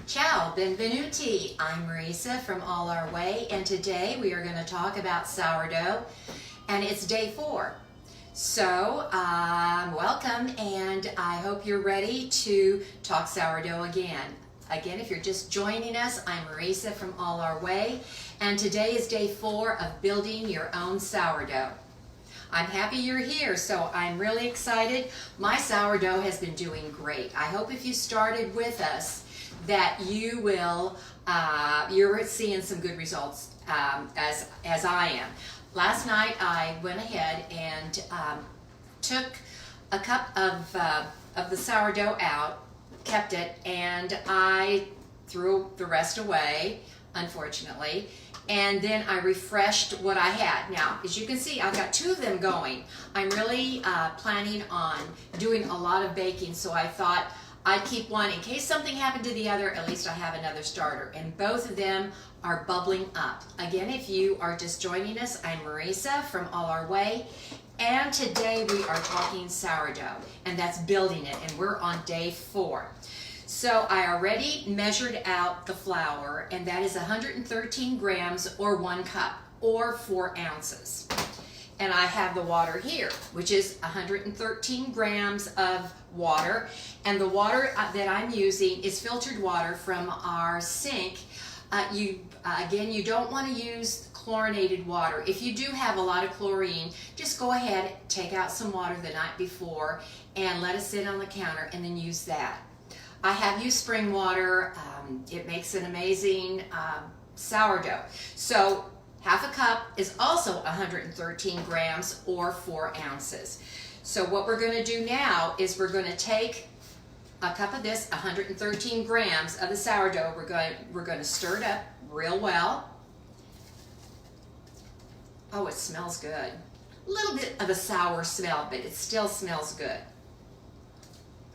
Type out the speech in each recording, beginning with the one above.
Ciao, benvenuti. I'm Marisa from All Our Way, and today we are going to talk about sourdough, and it's day 4. So, welcome, and I hope you're ready to talk sourdough again. Again, if you're just joining us, I'm Marisa from All Our Way, and today is day 4 of building your own sourdough. I'm happy you're here, so I'm really excited. My sourdough has been doing great. I hope if you started with us that you will, you're seeing some good results as I am. Last night I went ahead and took a cup of the sourdough out, kept it, and I threw the rest away, unfortunately. And then I refreshed what I had. Now, as you can see, I've got 2 of them going. I'm really planning on doing a lot of baking, so I thought I'd keep one in case something happened to the other. At least I have another starter. And both of them are bubbling up. Again, if you are just joining us, I'm Marisa from All Our Way. And today we are talking sourdough, and that's building it. And we're on day 4. So I already measured out the flour, and that is 113 grams or 1 cup or 4 ounces. And I have the water here, which is 113 grams of water. And the water that I'm using is filtered water from our sink. Again, you don't want to use chlorinated water. If you do have a lot of chlorine, just go ahead, take out some water the night before and let it sit on the counter and then use that. I have used spring water. It makes an amazing sourdough. So half a cup is also 113 grams or 4 ounces. So what we're going to do now is we're going to take a cup of this, 113 grams of the sourdough. We're going to stir it up real well. Oh, it smells good. A little bit of a sour smell, but it still smells good.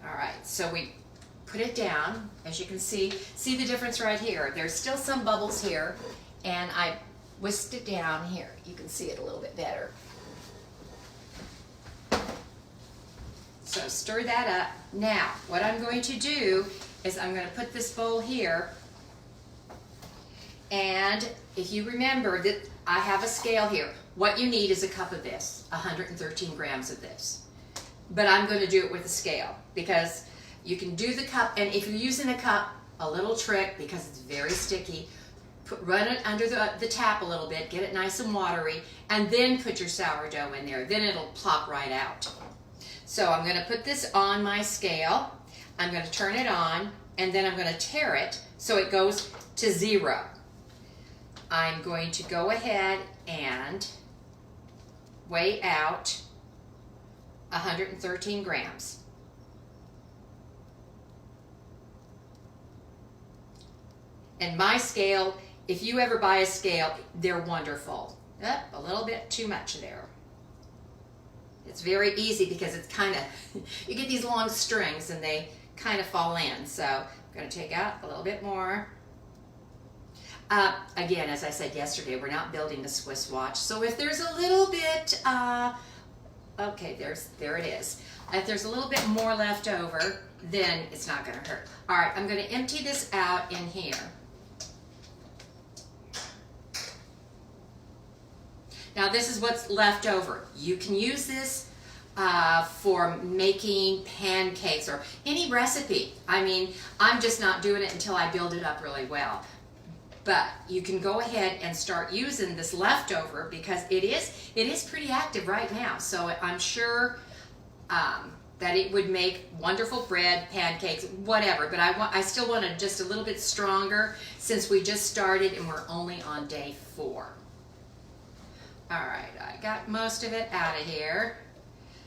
All right, so we put it down. As you can see the difference right here. There's still some bubbles here, and I whisked it down here. You can see it a little bit better. So stir that up. Now, what I'm going to do is I'm going to put this bowl here, and if you remember that I have a scale here, what you need is a cup of this, 113 grams of this. But I'm going to do it with a scale because you can do the cup, and if you're using a cup, a little trick, because it's very sticky, run it under the tap a little bit, get it nice and watery, and then put your sourdough in there. Then it'll plop right out. So I'm going to put this on my scale. I'm going to turn it on, and then I'm going to tare it so it goes to 0. I'm going to go ahead and weigh out 113 grams. And my scale, if you ever buy a scale, they're wonderful. A little bit too much there. It's very easy because it's kind of, you get these long strings and they kind of fall in. So I'm going to take out a little bit more. Again, as I said yesterday, we're not building a Swiss watch. So if there's a little bit, okay, there it is. If there's a little bit more left over, then it's not going to hurt. All right, I'm going to empty this out in here. Now this is what's left over. You can use this for making pancakes or any recipe. I mean, I'm just not doing it until I build it up really well. But you can go ahead and start using this leftover because it is pretty active right now. So I'm sure that it would make wonderful bread, pancakes, whatever. But I still want it just a little bit stronger since we just started and we're only on day 4. All right, I got most of it out of here.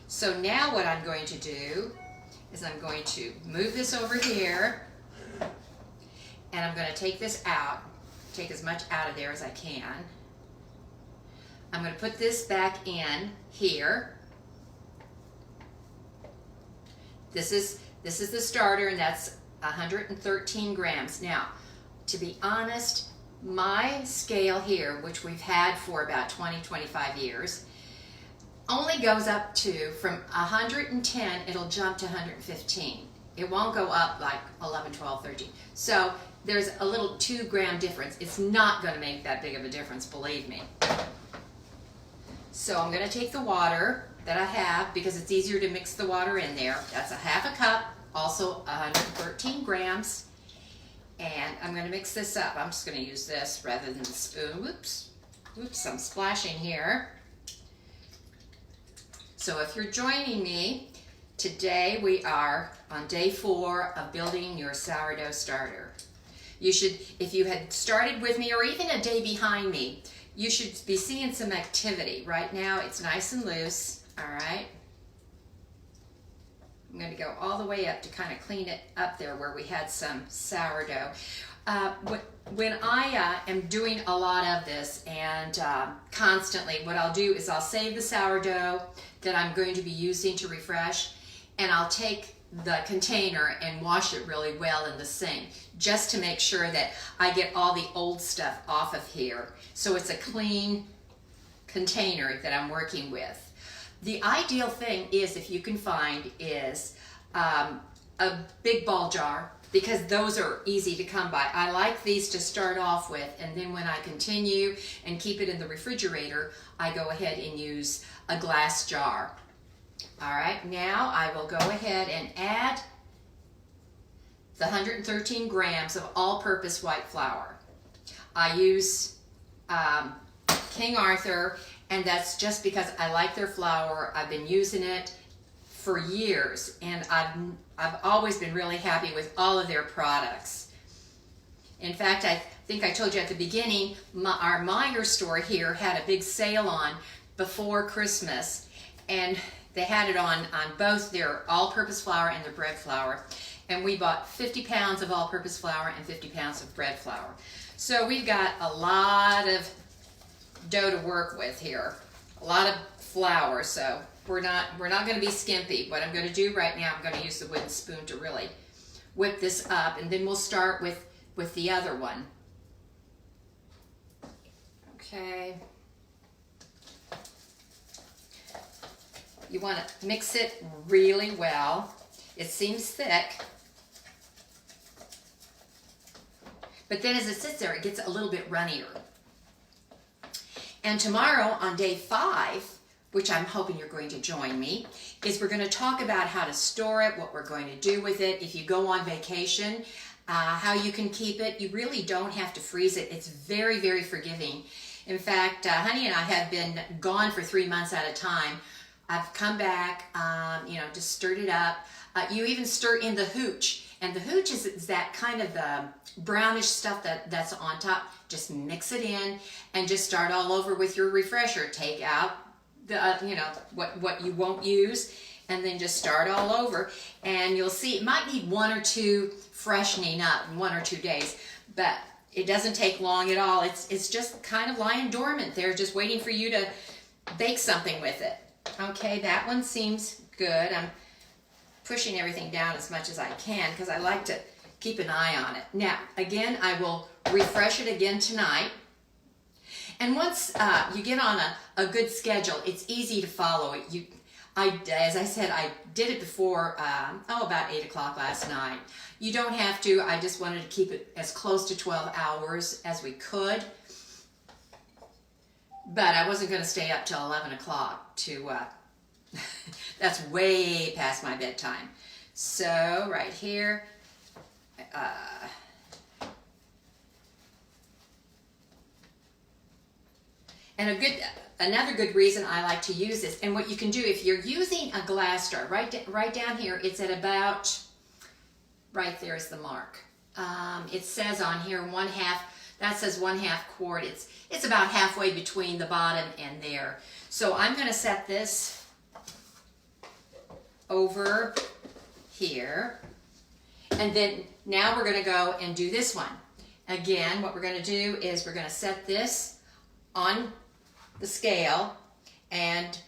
So now what I'm going to do is I'm going to move this over here, and I'm going to take this out, take as much out of there as I can. I'm going to put this back in here. This is the starter, and that's 113 grams. Now, to be honest, my scale here, which we've had for about 20-25 years, only goes up to, from 110, it'll jump to 115. It won't go up like 11, 12, 13. So there's a little 2 gram difference. It's not going to make that big of a difference, believe me. So I'm going to take the water that I have because it's easier to mix the water in there. That's a 1/2 cup, also 113 grams. And I'm going to mix this up. I'm just going to use this rather than the spoon. Whoops, I'm splashing here. So if you're joining me, today we are on day 4 of building your sourdough starter. You should, if you had started with me or even a day behind me, you should be seeing some activity. Right now it's nice and loose, all right? I'm going to go all the way up to kind of clean it up there where we had some sourdough. When I am doing a lot of this and constantly, what I'll do is I'll save the sourdough that I'm going to be using to refresh, and I'll take the container and wash it really well in the sink just to make sure that I get all the old stuff off of here. So it's a clean container that I'm working with. The ideal thing is, if you can find, is a big ball jar, because those are easy to come by. I like these to start off with, and then when I continue and keep it in the refrigerator, I go ahead and use a glass jar. All right, now I will go ahead and add the 113 grams of all-purpose white flour. I use King Arthur, and that's just because I like their flour. I've been using it for years, and I've always been really happy with all of their products. In fact, I think I told you at the beginning, our Meyer store here had a big sale on before Christmas, and they had it on both their all-purpose flour and their bread flour. And we bought 50 pounds of all-purpose flour and 50 pounds of bread flour. So we've got a lot of dough to work with here, a lot of flour. So we're not going to be skimpy. What I'm going to do right now, I'm going to use the wooden spoon to really whip this up, and then we'll start with the other one. Okay. You want to mix it really well. It seems thick, but then as it sits there, it gets a little bit runnier. And tomorrow on day 5, which I'm hoping you're going to join me, is we're going to talk about how to store it, what we're going to do with it. If you go on vacation, how you can keep it. You really don't have to freeze it. It's very, very forgiving. In fact, Honey and I have been gone for 3 months at a time. I've come back, just stirred it up. You even stir in the hooch. And the hooch is that kind of the brownish stuff that's on top. Just mix it in and just start all over with your refresher. Take out the, what you won't use, and then just start all over. And you'll see it might need 1 or 2 freshening up in 1 or 2 days, but it doesn't take long at all. It's just kind of lying dormant there, just waiting for you to bake something with it. Okay, that one seems good. I'm pushing everything down as much as I can because I like to keep an eye on it. Now, again, I will refresh it again tonight. And once you get on a good schedule, it's easy to follow it. As I said, I did it before, about 8 o'clock last night. You don't have to. I just wanted to keep it as close to 12 hours as we could. But I wasn't going to stay up till 11 o'clock to, that's way past my bedtime. So right here, and another good reason I like to use this, and what you can do if you're using a glass jar, right down here, it's at about, right there's the mark. It says on here 1/2, that says 1/2 quart. It's about halfway between the bottom and there. So I'm going to set this over here, and then now we're going to go and do this one. Again, what we're going to do is we're going to set this on the scale and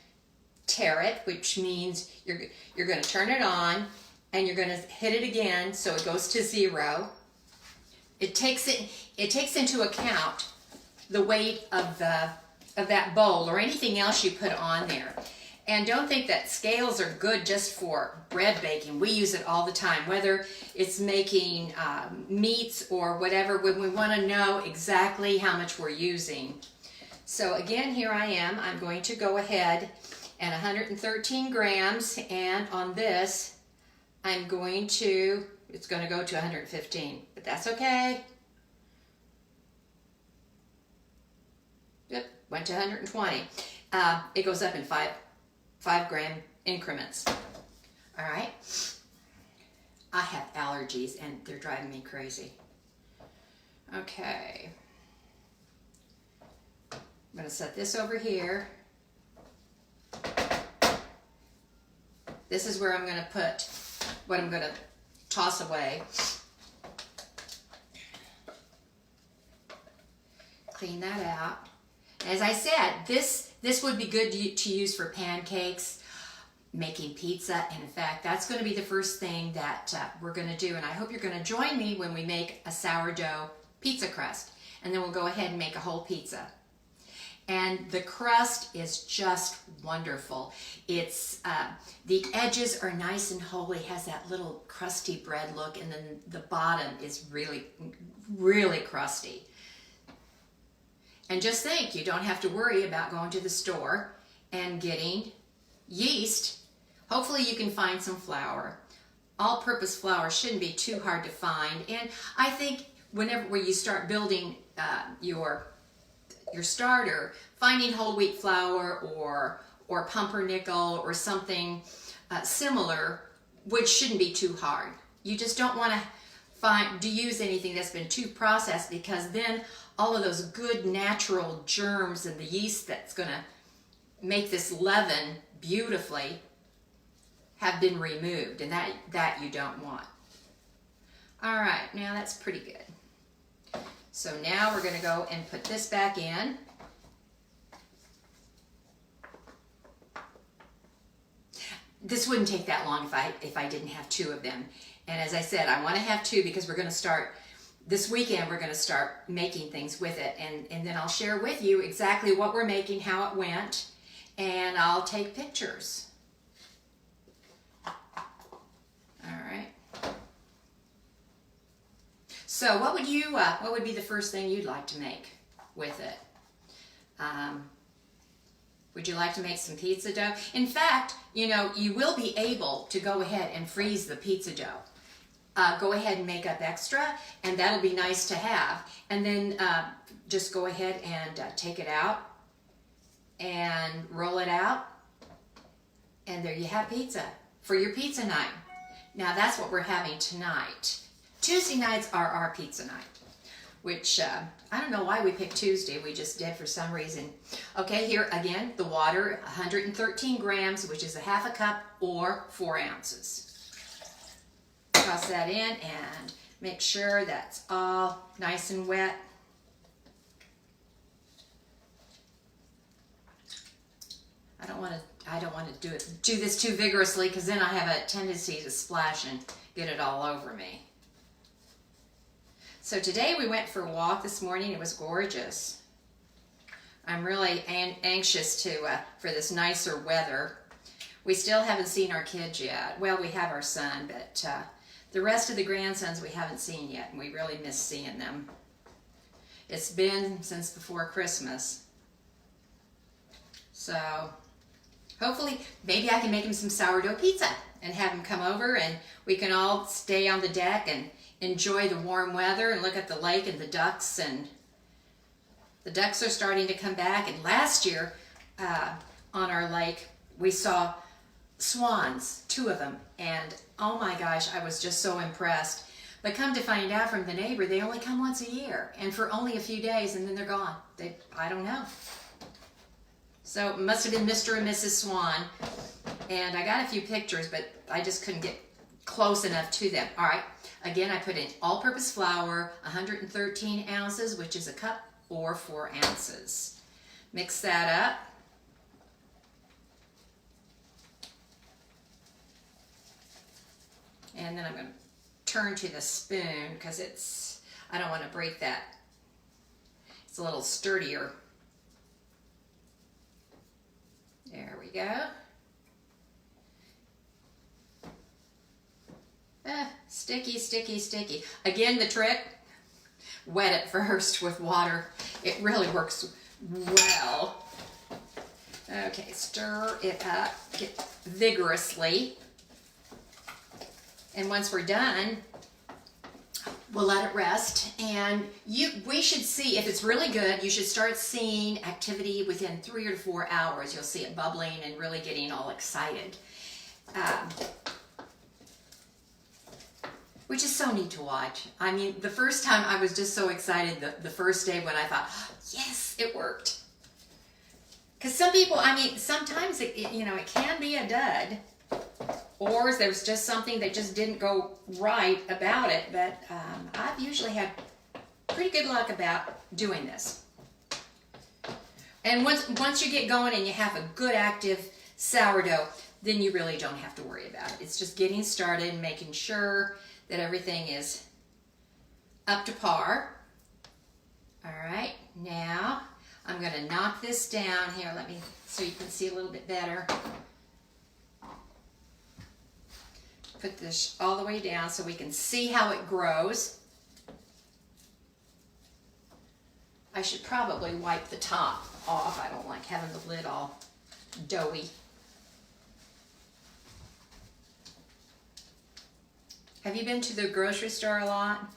tare it, which means you're going to turn it on and you're going to hit it again so it goes to 0. It takes into account the weight of that bowl or anything else you put on there. And don't think that scales are good just for bread baking. We use it all the time, whether it's making meats or whatever, when we want to know exactly how much we're using. So again, here I am. I'm going to go ahead and 113 grams, and on this, I'm going to, it's going to go to 115, but that's okay. Yep, went to 120. It goes up in 5 gram increments. All right. I have allergies and they're driving me crazy. Okay. I'm going to set this over here. This is where I'm going to put what I'm going to toss away. Clean that out. As I said, this would be good to use for pancakes, making pizza, and in fact, that's going to be the first thing that we're going to do, and I hope you're going to join me when we make a sourdough pizza crust, and then we'll go ahead and make a whole pizza. And the crust is just wonderful. It's the edges are nice and holy, has that little crusty bread look, and then the bottom is really, really crusty. And just think, you don't have to worry about going to the store and getting yeast. Hopefully you can find some flour. All-purpose flour shouldn't be too hard to find. And I think whenever you start building your starter, finding whole wheat flour or pumpernickel or something similar, which shouldn't be too hard. You just don't want to use anything that's been too processed, because then all of those good natural germs and the yeast that's going to make this leaven beautifully have been removed, and that you don't want. All right, now that's pretty good. So now we're going to go and put this back in. This wouldn't take that long if I didn't have 2 of them. And as I said, I want to have 2 because we're going to start this weekend. We're going to start making things with it, and then I'll share with you exactly what we're making, how it went, and I'll take pictures. All right. So what would be the first thing you'd like to make with it? Would you like to make some pizza dough? In fact, you know, you will be able to go ahead and freeze the pizza dough. Go ahead and make up extra, and that'll be nice to have. And then just go ahead and take it out and roll it out, and there you have pizza for your pizza night. Now that's what we're having tonight. Tuesday nights are our pizza night, which I don't know why we picked Tuesday. We just did for some reason. Okay, here again, the water, 113 grams, which is a half a cup or 4 ounces. Toss that in and make sure that's all nice and wet. I don't want to do this too vigorously, because then I have a tendency to splash and get it all over me. So today we went for a walk this morning. It was gorgeous. I'm really anxious for this nicer weather. We still haven't seen our kids yet. Well, we have our son, but the rest of the grandsons we haven't seen yet, and we really miss seeing them. It's been since before Christmas. So hopefully, maybe I can make him some sourdough pizza and have him come over, and we can all stay on the deck and enjoy the warm weather and look at the lake and the ducks. And the ducks are starting to come back. And last year on our lake, we saw swans, 2 of them, and oh my gosh, I was just so impressed. But come to find out from the neighbor, they only come once a year, and for only a few days, and then they're gone. I don't know. So it must have been Mr. and Mrs. Swan, and I got a few pictures, but I just couldn't get close enough to them. All right, again, I put in all-purpose flour, 113 ounces, which is a cup or 4 ounces. Mix that up. And then I'm going to turn to the spoon, because I don't want to break that. It's a little sturdier. There we go. Sticky, sticky, sticky. Again, the trick, wet it first with water. It really works well. Okay, stir it up vigorously. And once we're done, we'll let it rest. And we should see, if it's really good, you should start seeing activity within 3 or 4 hours. You'll see it bubbling and really getting all excited. Which is so neat to watch. I mean, the first time I was just so excited the first day when I thought, oh, yes, it worked. Because some people, I mean, sometimes it can be a dud, or there's just something that just didn't go right about it. But I've usually had pretty good luck about doing this. And once you get going and you have a good active sourdough, then you really don't have to worry about it. It's just getting started and making sure that everything is up to par. All right, now I'm going to knock this down here. Let me, so you can see a little bit better. Put this all the way down so we can see how it grows. I should probably wipe the top off. I don't like having the lid all doughy. Have you been to the grocery store a lot?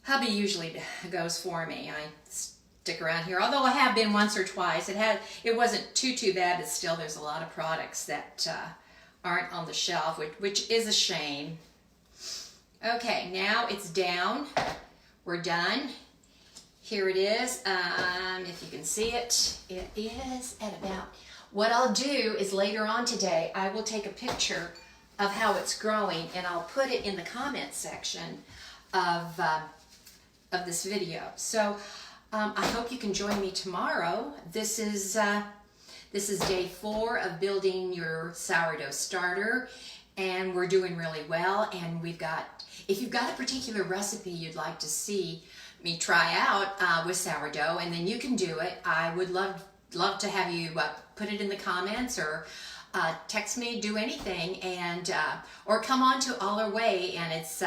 Hubby usually goes for me. I stick around here, although I have been once or twice. It wasn't too bad, but still there's a lot of products that aren't on the shelf, which is a shame. Okay, now it's down. We're done. Here it is. If you can see it, it is at about, what I'll do is later on today, I will take a picture of how it's growing, and I'll put it in the comment section of this video. So I hope you can join me tomorrow. This is day 4 of building your sourdough starter, and we're doing really well. And if you've got a particular recipe you'd like to see me try out with sourdough, and then you can do it, I would love to have you put it in the comments, or text me, do anything, and or come on to All Our Way, and it's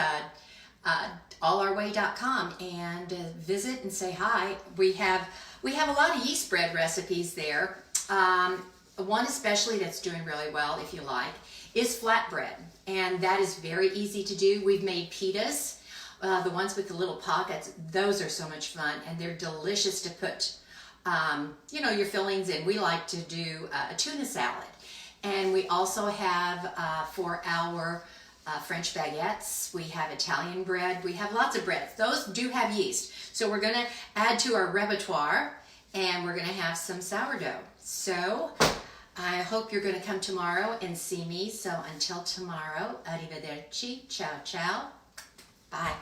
allourway.com, and visit and say hi. We have a lot of yeast bread recipes there. One especially that's doing really well, if you like, is flatbread, and that is very easy to do. We've made pitas, the ones with the little pockets. Those are so much fun, and they're delicious to put your fillings in. We like to do a tuna salad. And we also have, for our French baguettes, we have Italian bread. We have lots of breads. Those do have yeast. So we're going to add to our repertoire, and we're going to have some sourdough. So I hope you're going to come tomorrow and see me. So until tomorrow, arrivederci, ciao, ciao, bye.